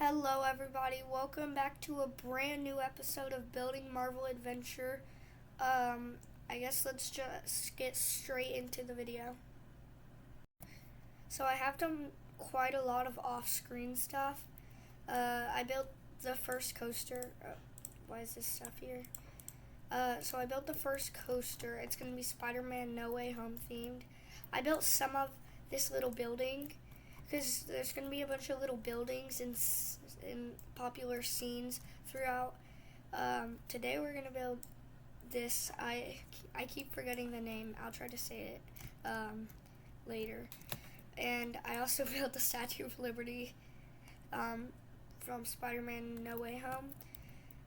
Hello everybody, welcome back to a brand new episode of Building Marvel Adventure. I guess let's just get straight into the video. So I have done quite a lot of off-screen stuff. I built the first coaster. Why is this stuff here? So I built the first coaster. It's going to be Spider-Man No Way Home themed. I built some of this little building because there's going to be a bunch of little buildings in popular scenes throughout. Today we're going to build this. I keep forgetting the name. I'll try to say it later. And I also built the Statue of Liberty from Spider-Man No Way Home.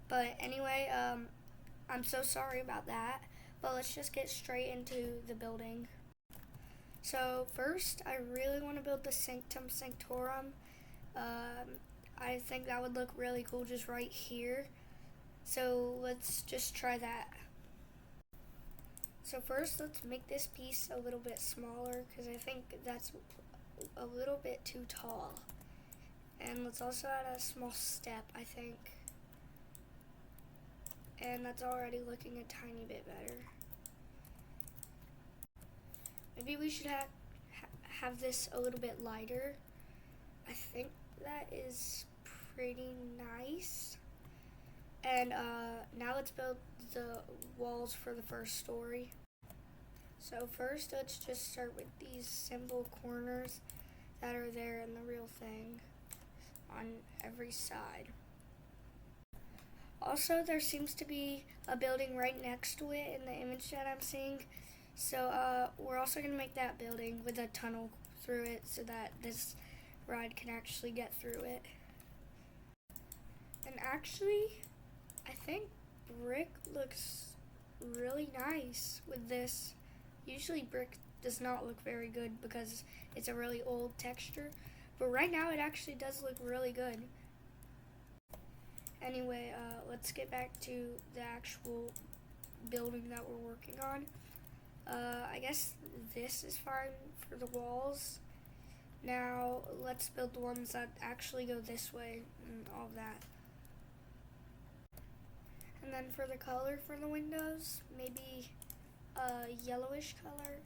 But anyway, I'm so sorry about that. But let's just get straight into the building. So first, I really want to build the Sanctum Sanctorum. I think that would look really cool just right here. So let's just try that. So first, let's make this piece a little bit smaller because I think that's a little bit too tall. And let's also add a small step, I think. And that's already looking a tiny bit better. Maybe we should have this a little bit lighter. I think that is pretty nice. And now let's build the walls for the first story. So first, let's just start with these simple corners that are there in the real thing on every side. Also, there seems to be a building right next to it in the image that I'm seeing. So we're also going to make that building with a tunnel through it so that this ride can actually get through it. And actually, I think brick looks really nice with this. Usually brick does not look very good because it's a really old texture. But right now it actually does look really good. Anyway, let's get back to the actual building that we're working on. I guess this is fine for the walls. Now let's build the ones that actually go this way and all of that. And then for the color for the windows, maybe a yellowish color.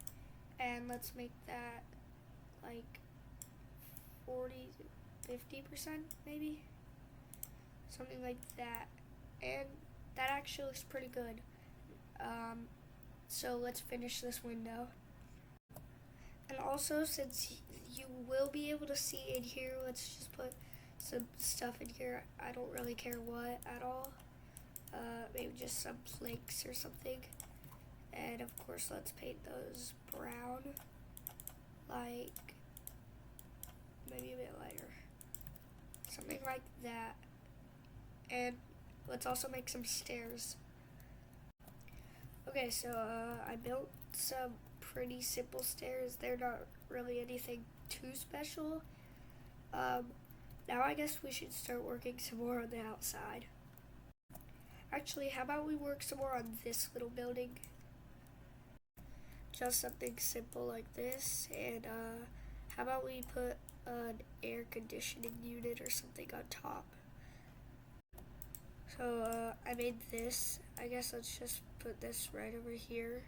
And let's make that like 40 to 50% maybe. Something like that. And that actually looks pretty good. So let's finish this window. And also, since you will be able to see in here, let's just put some stuff in here. I don't really care what at all. Maybe just some planks or something. And of course, let's paint those brown. Like, maybe a bit lighter. Something like that. And let's also make some stairs. Okay, so I built some pretty simple stairs. They're not really anything too special. Now I guess we should start working some more on the outside. Actually, how about we work some more on this little building? Just something simple like this. And how about we put an air conditioning unit or something on top? So I made this. I guess let's just put this right over here.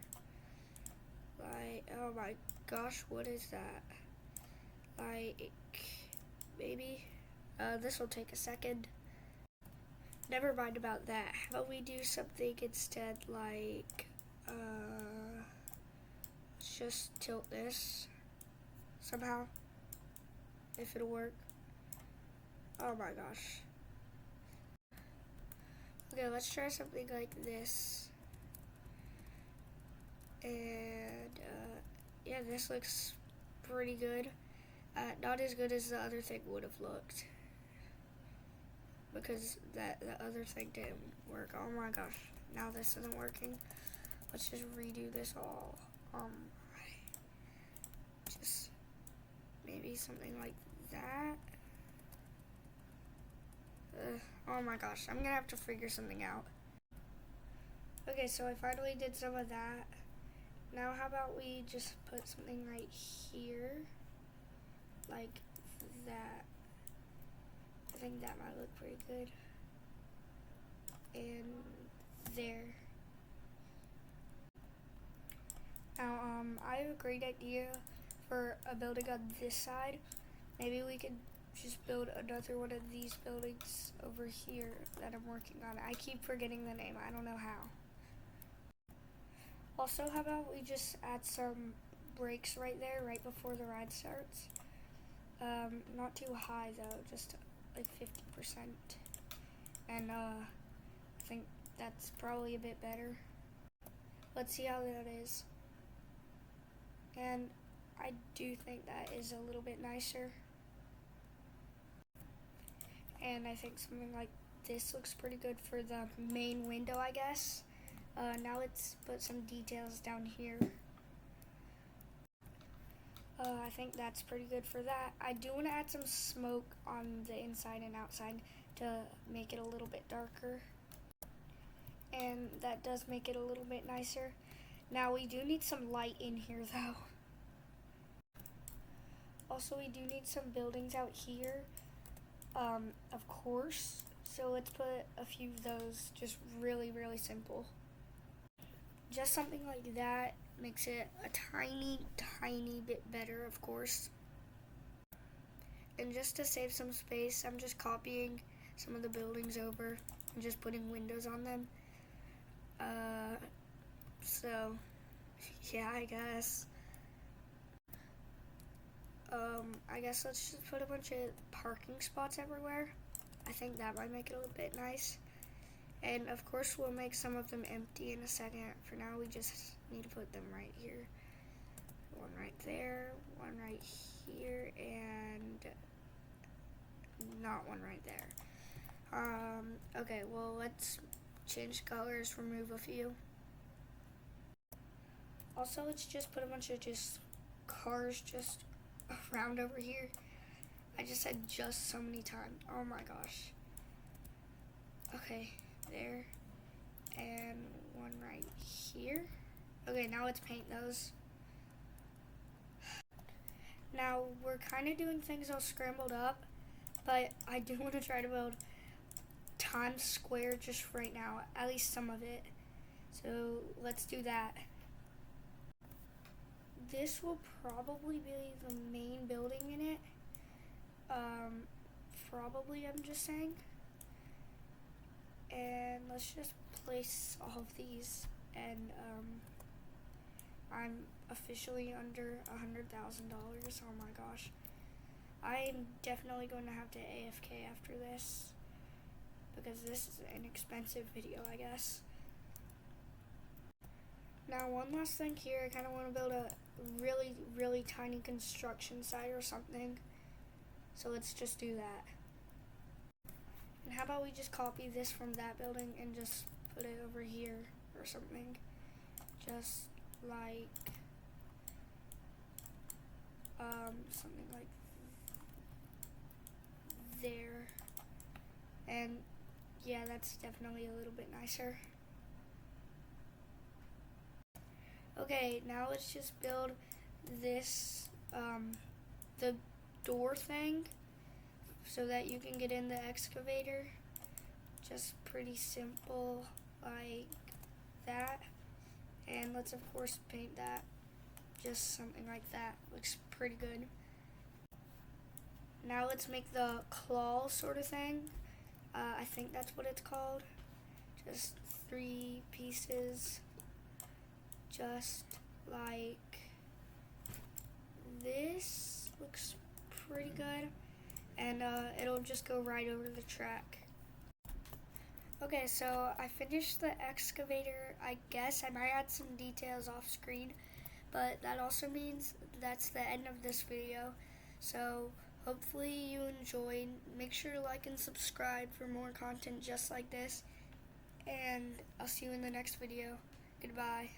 Like, oh my gosh, what is that? Like, maybe this will take a second. Never mind about that. How about we do something instead? Like, let's just tilt this somehow, if it'll work. Oh my gosh. Okay, let's try something like this. And yeah, this looks pretty good. Not as good as the other thing would have looked because the other thing didn't work. Oh my gosh, now this isn't working. Let's just redo this all. Just maybe something like that. Oh my gosh, I'm gonna have to figure something out. Okay, so I finally did some of that. Now how about we just put something right here, like that. I think that might look pretty good. And there. Now, I have a great idea for a building on this side. Maybe we could just build another one of these buildings over here that I'm working on. I keep forgetting the name. I don't know how. Also, how about we just add some brakes right there, right before the ride starts. Not too high though, just like 50%. And I think that's probably a bit better. Let's see how that is. And I do think that is a little bit nicer. And I think something like this looks pretty good for the main window, I guess. Now let's put some details down here. I think that's pretty good for that. I do want to add some smoke on the inside and outside to make it a little bit darker. And that does make it a little bit nicer. Now we do need some light in here though. Also, we do need some buildings out here, of course. So let's put a few of those, just really, really simple. Just something like that makes it a tiny, tiny bit better, of course. And just to save some space, I'm just copying some of the buildings over and just putting windows on them. So, yeah, I guess let's just put a bunch of parking spots everywhere. I think that might make it a little bit nice. And of course we'll make some of them empty in a second. For now we just need to put them right here. One right there, one right here, and not one right there. Okay, well let's change colors, remove a few. Also, let's just put a bunch of just cars just around over here. I just said just so many times. Oh my gosh. Okay, there. And one right here. Okay, now let's paint those. Now, we're kind of doing things all scrambled up, but I do want to try to build Times Square just right now, at least some of it. So let's do that. This will probably be the main building in it. Probably, I'm just saying. And let's just place all of these. And I'm officially under $100,000. Oh my gosh. I'm definitely going to have to AFK after this, because this is an expensive video, I guess. Now, one last thing here, I kind of want to build a really, really tiny construction site or something. So let's just do that. And how about we just copy this from that building and just put it over here or something. Just like, something like there. And yeah, that's definitely a little bit nicer. Okay, now let's just build this, the door thing so that you can get in the excavator. Just pretty simple like that. And let's of course paint that. Just something like that. Looks pretty good. Now let's make the claw sort of thing. I think that's what it's called. Just 3 pieces. Just like this. Looks pretty good. And it'll just go right over the track. Okay, so I finished the excavator. I guess I might add some details off screen, but that also means that's the end of this video. So hopefully you enjoyed. Make sure to like and subscribe for more content just like this. And I'll see you in the next video. Goodbye.